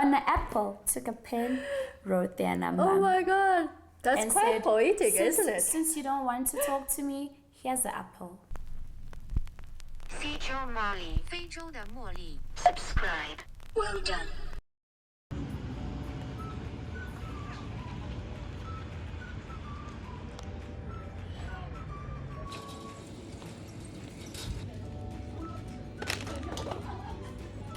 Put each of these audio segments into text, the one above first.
on an apple, took a pen, wrote their number. Oh my god, that's and quite said, poetic, isn't it? Since you don't want to talk to me, here's the apple. Fyjo Molly, 非洲的茉莉 Subscribe. Well done.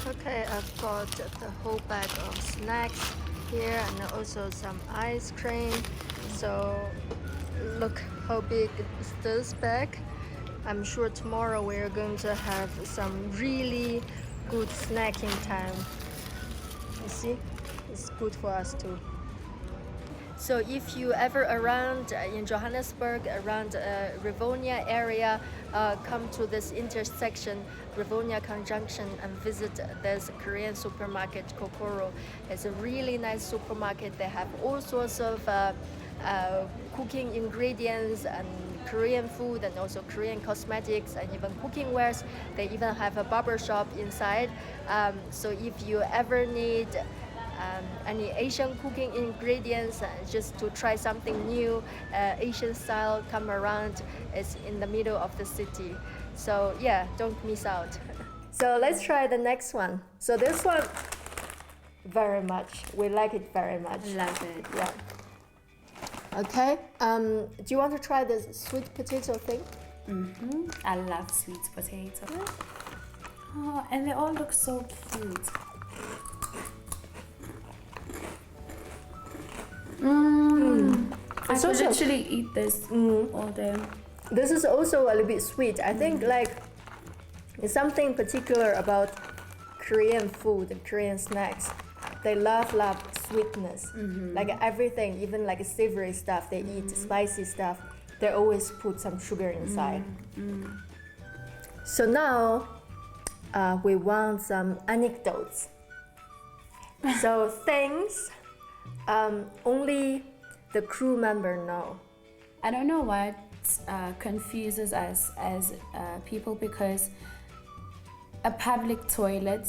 Okay, I've got the whole bag of snacks here and also some ice cream. So look how big is this bag. I'm sure tomorrow we're going to have some really good snacking time. You see, it's good for us too. So if you ever around in Johannesburg, around Rivonia area, come to this intersection, Rivonia Conjunction, and visit this Korean supermarket, Kokoro. It's a really nice supermarket. They have all sorts of cooking ingredients and Korean food and also Korean cosmetics and even cooking wares. They even have a barber shop inside. So if you ever need any Asian cooking ingredients, just to try something new, Asian style, come around. It's in the middle of the city. So yeah, don't miss out. So let's try the next one. So this one, very much. We like it very much. Love it. Yeah. Okay. Do you want to try the sweet potato thing? I love sweet potato. Oh, and they all look so cute. I could literally eat this all day. This is also a little bit sweet. I think like there's something particular about Korean food, Korean snacks. They love sweetness. Like everything, even like savory stuff they eat, spicy stuff, they always put some sugar inside. So now we want some anecdotes. So things only the crew member know. I don't know what confuses us as people, because a public toilet,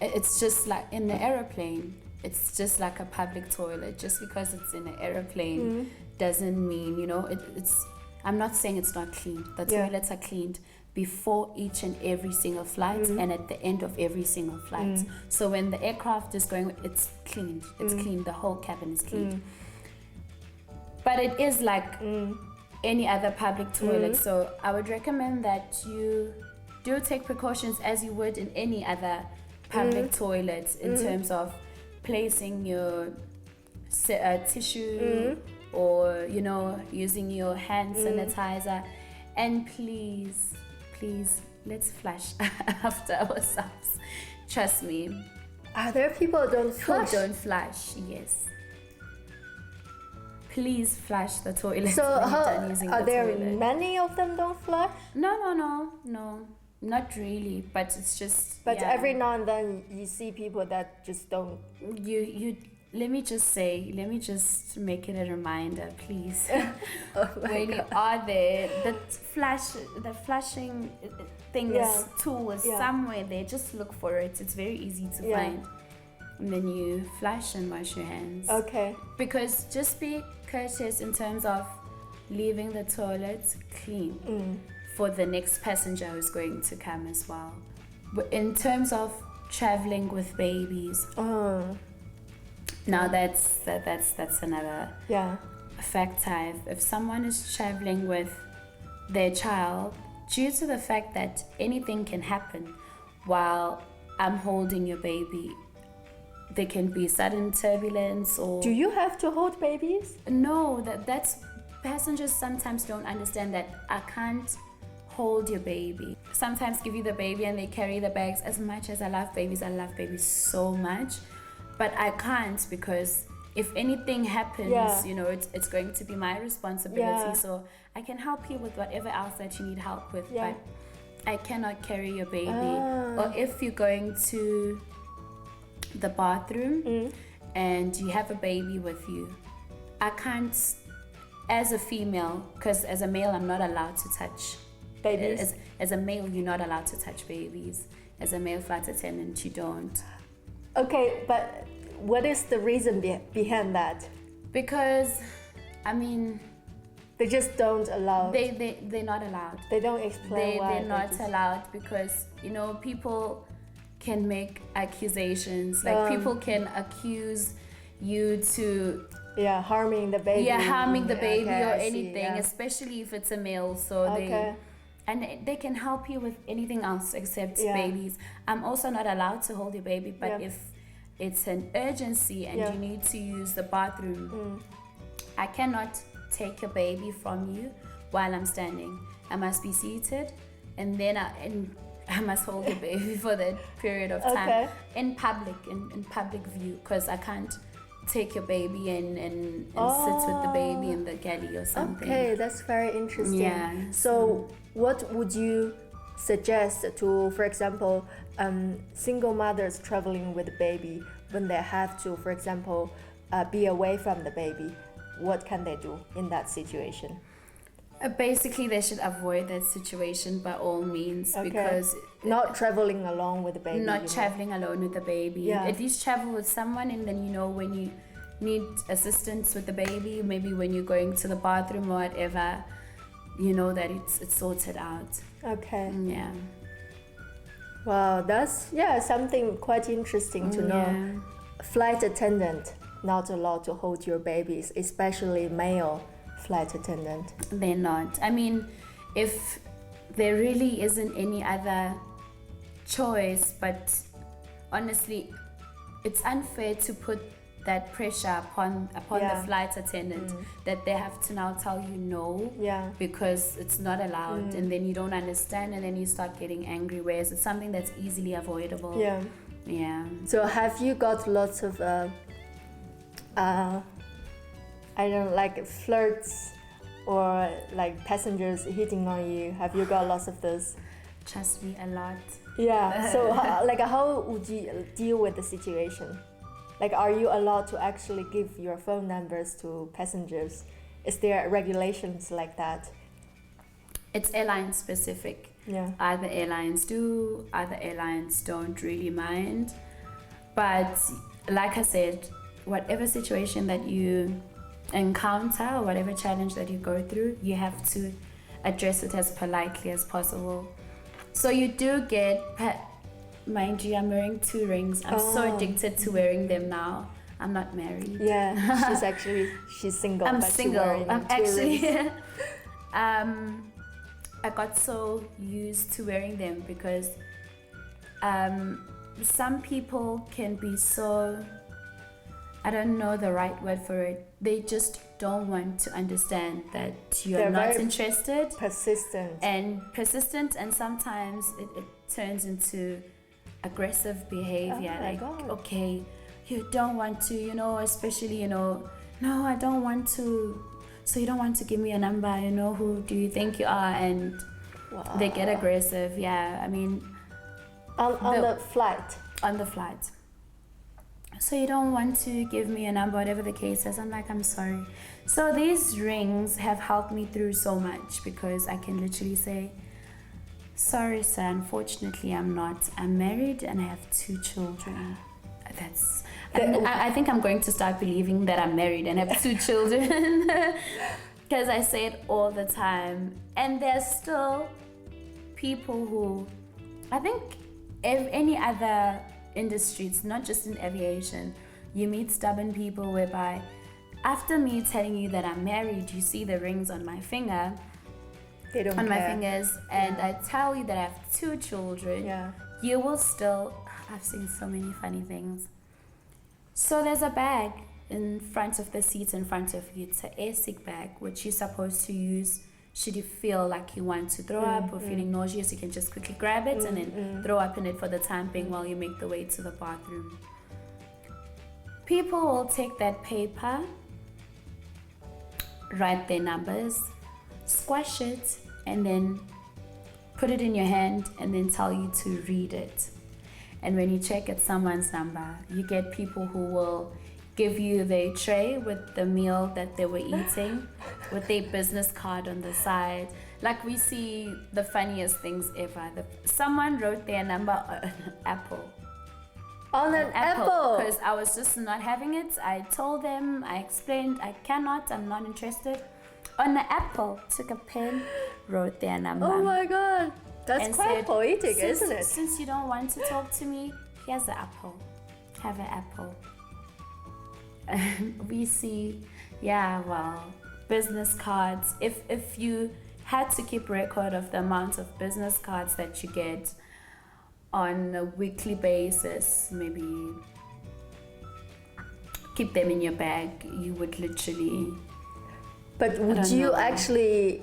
it's just like in the aeroplane, it's just like a public toilet. Just because it's in an aeroplane doesn't mean, you know, it's I'm not saying it's not clean. The toilets are cleaned before each and every single flight and at the end of every single flight. So when the aircraft is going, it's cleaned. It's clean. The whole cabin is cleaned. But it is like any other public toilet. So I would recommend that you do take precautions as you would in any other public toilet in terms of placing your tissue or, you know, using your hand sanitizer. And please, let's flush after ourselves. Trust me. Are there people who don't flush? Who don't flush, yes. Please flush the toilet. So when you're done using are the there toilet. many of them don't flush? No, not really. But it's just. But every now and then you see people that just don't. You. Let me just make it a reminder, please. When you are there, the flushing thing tool is somewhere there. Just look for it. It's very easy to find. And then you flush and wash your hands. Okay. Because just be courteous in terms of leaving the toilet clean for the next passenger who's going to come as well. But in terms of traveling with babies, now that's another factor. If someone is traveling with their child, due to the fact that anything can happen while I'm holding your baby, there can be sudden turbulence or... Do you have to hold babies? No, that's passengers sometimes don't understand that I can't hold your baby. Sometimes give you the baby and they carry the bags. As much as I love babies so much, but I can't, because if anything happens, you know, it's going to be my responsibility. So I can help you with whatever else that you need help with, but I cannot carry your baby. Or if you're going to the bathroom and you have a baby with you, I can't, as a female, because as a male I'm not allowed to touch babies. As a male you're not allowed to touch babies. As a male flight attendant you don't. Okay, but what is the reason behind that? Because, I mean, they just don't allow. They're not allowed. They don't explain why. They're not allowed because, you know, people can make accusations. Like people can accuse you to harming the baby. Harming the baby okay, or I anything, see, especially if it's a male. So they can help you with anything else except babies. I'm also not allowed to hold your baby, but if it's an urgency and you need to use the bathroom, I cannot take your baby from you while I'm standing. I must be seated, and then I must hold the baby for that period of time in public view, because I can't take your baby and sit with the baby in the galley or something. Okay, that's very interesting. Yeah. So what would you suggest to, for example, single mothers traveling with a baby when they have to, for example, be away from the baby? What can they do in that situation? Basically, they should avoid that situation by all means, because not traveling alone with the baby. Not traveling alone with the baby. At least travel with someone, and then, you know, when you need assistance with the baby, maybe when you're going to the bathroom or whatever, you know that it's sorted out. Okay. Yeah. Wow, that's something quite interesting to know. Flight attendant not allowed to hold your babies, especially male flight attendant. They're not. I mean, if there really isn't any other choice, but honestly, it's unfair to put that pressure upon the flight attendant that they have to now tell you no because it's not allowed, and then you don't understand, and then you start getting angry, whereas it's something that's easily avoidable. So have you got lots of I don't like flirts or like passengers hitting on you? Have you got lots of those? Trust me, a lot. So how would you deal with the situation? Like, are you allowed to actually give your phone numbers to passengers? Is there regulations like that? It's airline specific. Other airlines do, other airlines don't really mind. But like I said, whatever situation that you encounter or whatever challenge that you go through, you have to address it as politely as possible. So you do get, mind you, I'm wearing 2 rings. I'm so addicted to wearing them now. I'm not married. She's single. I'm single. I'm actually rings. I got so used to wearing them because some people can be so, I don't know the right word for it. They just don't want to understand that you're not interested. Persistent, and sometimes it turns into aggressive behavior. Okay, you don't want to, you know, especially, you know, no, I don't want to. So you don't want to give me a number, you know, who do you think you are? And they get aggressive. I mean, on the flight. On the flight. So you don't want to give me a number, whatever the case is. I'm like, I'm sorry. So these rings have helped me through so much because I can literally say, sorry, sir, unfortunately I'm not. I'm married and I have 2 children. I think I'm going to start believing that I'm married and have 2 children because I say it all the time. And there's still people who, I think any other industry, it's not just in aviation, you meet stubborn people whereby after me telling you that I'm married, you see the rings on my finger, they don't on care. My fingers, and I tell you that I have 2 children, you will still, I've seen so many funny things. So there's a bag in front of the seat in front of you. It's an airsick bag, which you're supposed to use should you feel like you want to throw up or feeling nauseous. You can just quickly grab it and then throw up in it for the time being while you make the way to the bathroom. People will take that paper, write their numbers, squash it, and then put it in your hand and then tell you to read it. And when you check at someone's number, you get people who will give you their tray with the meal that they were eating with their business card on the side. Like, we see the funniest things ever. Someone wrote their number on an apple. On an apple. Because I was just not having it. I told them, I explained, I'm not interested. On the apple, took a pen, wrote their number. Oh my god, that's and quite said, poetic, isn't it? Since you don't want to talk to me, here's the apple. Have an apple. We see, business cards. If you had to keep record of the amount of business cards that you get on a weekly basis, maybe keep them in your bag, you would literally. But would you actually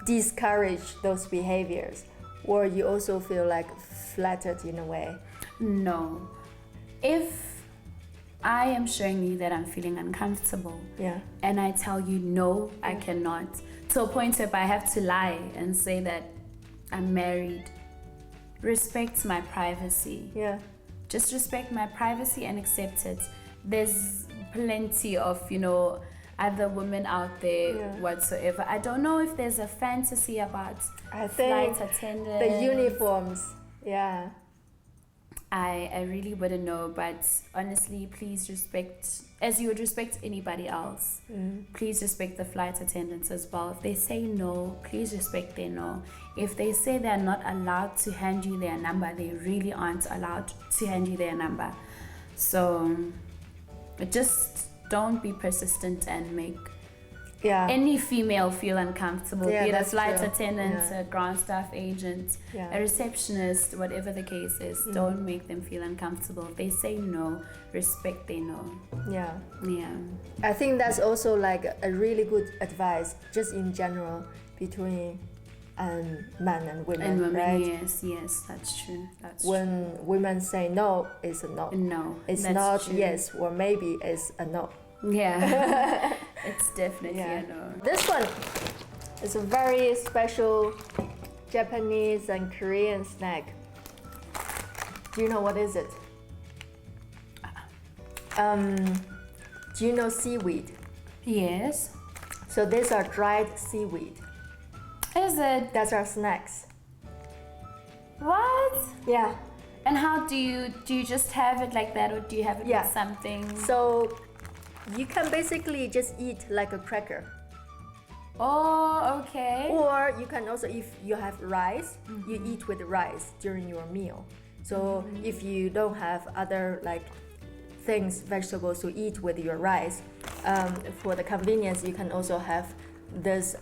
discourage those behaviors, or you also feel like flattered in a way? No. If I am showing you that I'm feeling uncomfortable, and I tell you no, I cannot, to a point where I have to lie and say that I'm married, respect my privacy. Yeah. Just respect my privacy and accept it. There's plenty of, other women out there whatsoever. I don't know if there's a fantasy about flight attendants. The uniforms, I really wouldn't know, but honestly, please respect, as you would respect anybody else, please respect the flight attendants as well. If they say no, please respect their no. If they say they're not allowed to hand you their number, they really aren't allowed to hand you their number. So just don't be persistent and make any female feel uncomfortable, be it a flight attendant, a ground staff agent, a receptionist, whatever the case is. Don't make them feel uncomfortable. If they say no, respect their no. Yeah. I think that's also like a really good advice, just in general, between men and women, right? Yes, that's true. When women say no, it's a no. No, it's not true. Yes, or maybe it's a no. Yeah, it's definitely a no. This one is a very special Japanese and Korean snack. Do you know what is it? Do you know seaweed? Yes. So these are dried seaweed. Is it? That's our snacks. What? Yeah. And how do you just have it like that, or do you have it with something? So you can basically just eat like a cracker. Oh, okay. Or you can also, if you have rice, you eat with rice during your meal. So if you don't have other like vegetables to eat with your rice, for the convenience, you can also have this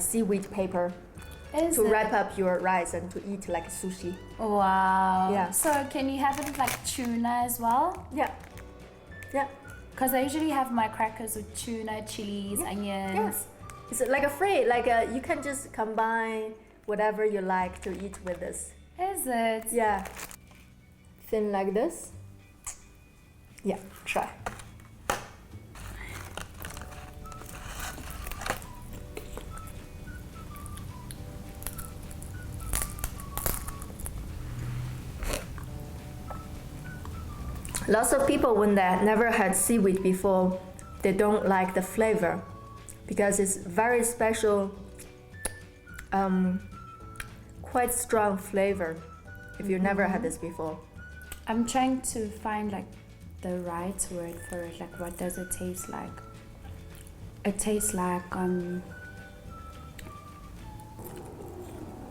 seaweed paper to wrap up your rice and to eat like sushi. Wow. Yeah. So can you have it with like tuna as well? Yeah. Because I usually have my crackers with tuna, chilies, onions. It's like you can just combine whatever you like to eat with this. Is it? Yeah. Thin like this. Yeah, try. Lots of people, when they never had seaweed before, they don't like the flavor because it's very special, quite strong flavor if you never had this before. I'm trying to find like the right word for it. Like, what does it taste like? It tastes like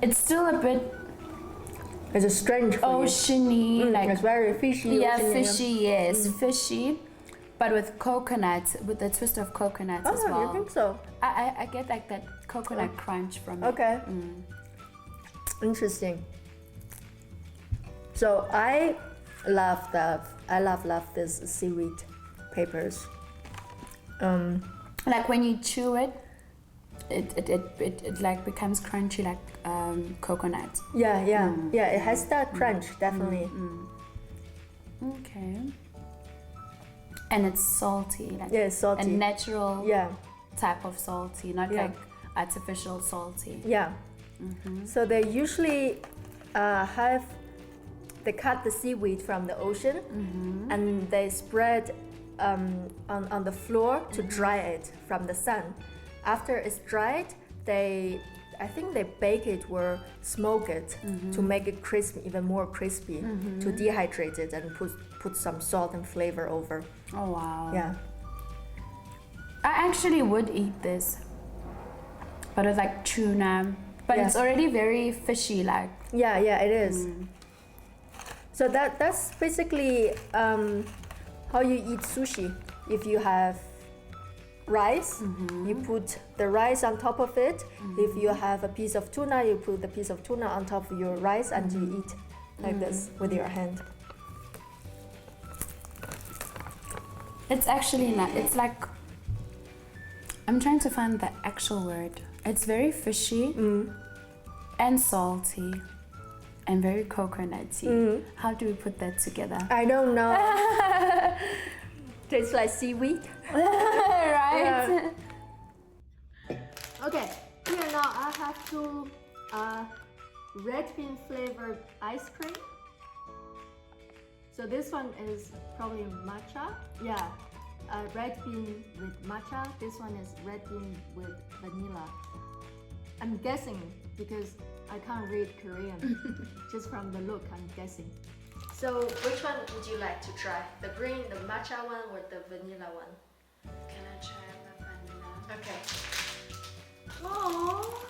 it's still a bit It's a strange for oceany, like it's very fishy. Yeah, fishy. Yes, fishy, but with coconut, with a twist of coconut as well. Oh, you think so? I get like that coconut crunch from it. Okay. Interesting. So I love this seaweed papers. Like when you chew it, it like becomes crunchy like coconut. Yeah. It has that crunch, definitely. Okay. And it's salty, like it's salty. a natural type of salty, not like artificial salty. Yeah. So they usually they cut the seaweed from the ocean and they spread on the floor to dry it from the sun. After it's dried, they I think they bake it or smoke it to make it crispy, even more crispy, to dehydrate it and put some salt and flavor over. Oh wow. Yeah. I actually would eat this, but it's like tuna, but Yeah. it's already very fishy, like. Yeah, it is. So that's basically how you eat sushi. If you have rice, you put the rice on top of it. If you have a piece of tuna, you put the piece of tuna on top of your rice and you eat like this with your hand. It's actually not, it's like, I'm trying to find the actual word. It's very fishy and salty and very coconutty. How do we put that together? I don't know. Tastes like seaweed. Right? Okay, here now I have two red bean flavored ice cream. So this one is probably matcha. Yeah, red bean with matcha. This one is red bean with vanilla. I'm guessing because I can't read Korean. Just from the look, I'm guessing. So which one would you like to try? The green, the matcha one, or the vanilla one? Can I try the vanilla? Okay. Oh,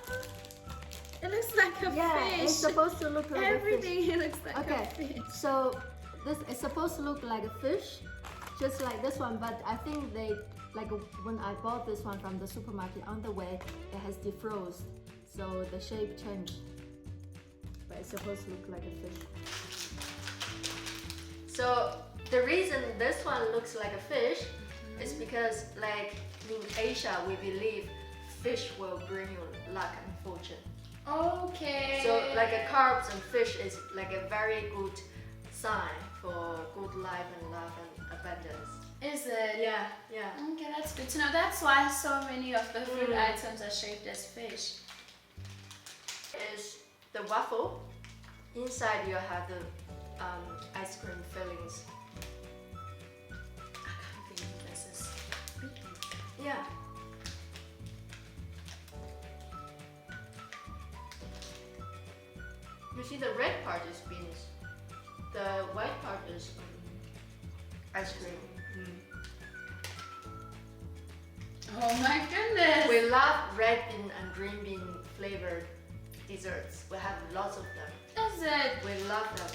it looks like a fish. It's supposed to look like Everything a fish. looks like a fish. So this is supposed to look like a fish, just like this one. But I think they, like when I bought this one from the supermarket, on the way it has defrosted, so the shape changed. But it's supposed to look like a fish. So the reason this one looks like a fish is because, like in Asia, we believe fish will bring you luck and fortune. Okay. So like a carbs and fish is like a very good sign for good life and love and abundance. Is it? Yeah. Okay, that's good to know. That's why so many of the food items are shaped as fish. Is the waffle. Inside you have the ice cream fillings. I can't believe this is big. Yeah. You see the red part is beans. The white part is ice cream. Oh my goodness. We love red bean and green bean flavored desserts. We have lots of them. Is it? We love them.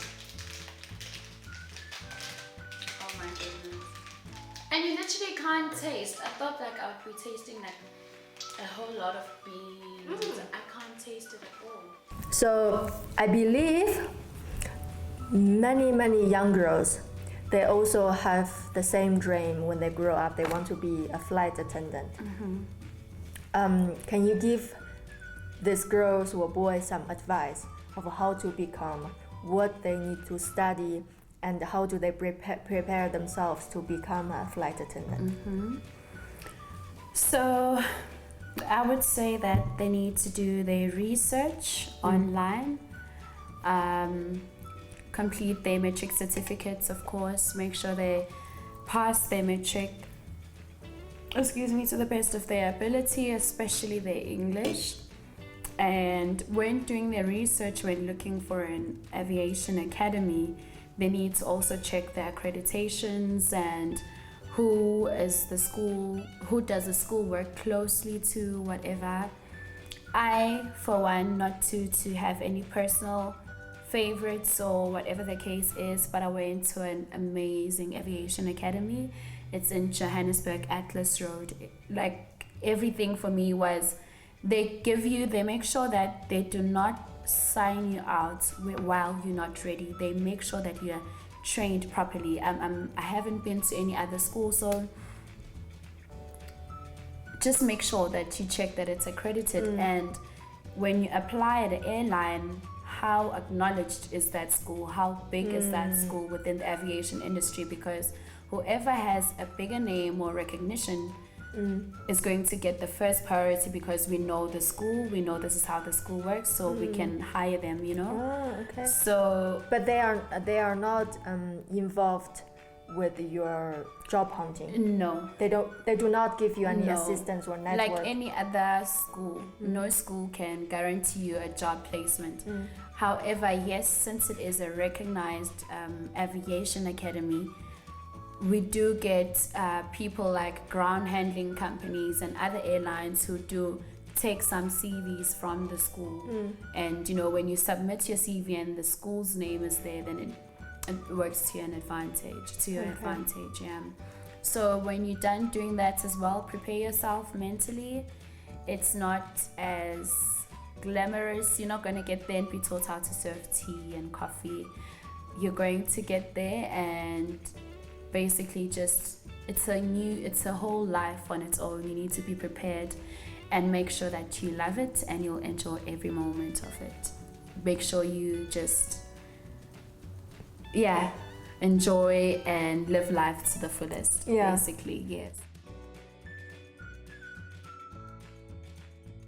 Oh my goodness. And you literally can't taste. I thought like I would be tasting like a whole lot of beans. I can't taste it at all. So I believe many young girls, they also have the same dream when they grow up. They want to be a flight attendant. Can you give these girls or boys some advice of how to become, what they need to study, and how do they prepare themselves to become a flight attendant? So I would say that they need to do their research online, complete their metric certificates, of course, make sure they pass their metric, to the best of their ability, especially their English. And when doing their research, when looking for an aviation academy, they need to also check their accreditations and who does the school work closely to, whatever. I, for one, not to have any personal favorites or whatever the case is, but I went to an amazing aviation academy. It's in Johannesburg, Atlas Road. Like, everything for me was, they make sure that they do not sign you out while you're not ready. They make sure that you're trained properly. I haven't been to any other school, so just make sure that you check that it's accredited. And when you apply at an airline, how acknowledged is that school? How big is that school within the aviation industry? Because whoever has a bigger name or recognition is going to get the first priority, because we know the school, we know this is how the school works, so we can hire them, Oh, okay. So, but they are not involved with your job hunting? No. They do not give you any No. assistance or network. Like any other school, no school can guarantee you a job placement. However, yes, since it is a recognized aviation academy, we do get people like ground handling companies and other airlines who do take some CVs from the school. And you know, when you submit your CV and the school's name is there, then it works to your advantage. Yeah. So when you're done doing that as well, prepare yourself mentally. It's not as glamorous. You're not going to get there and be taught how to serve tea and coffee. You're going to get there and basically just it's a whole life on its own. You need to be prepared and make sure that you love it and you'll enjoy every moment of it. Make sure you just enjoy and live life to the fullest. Basically, yes.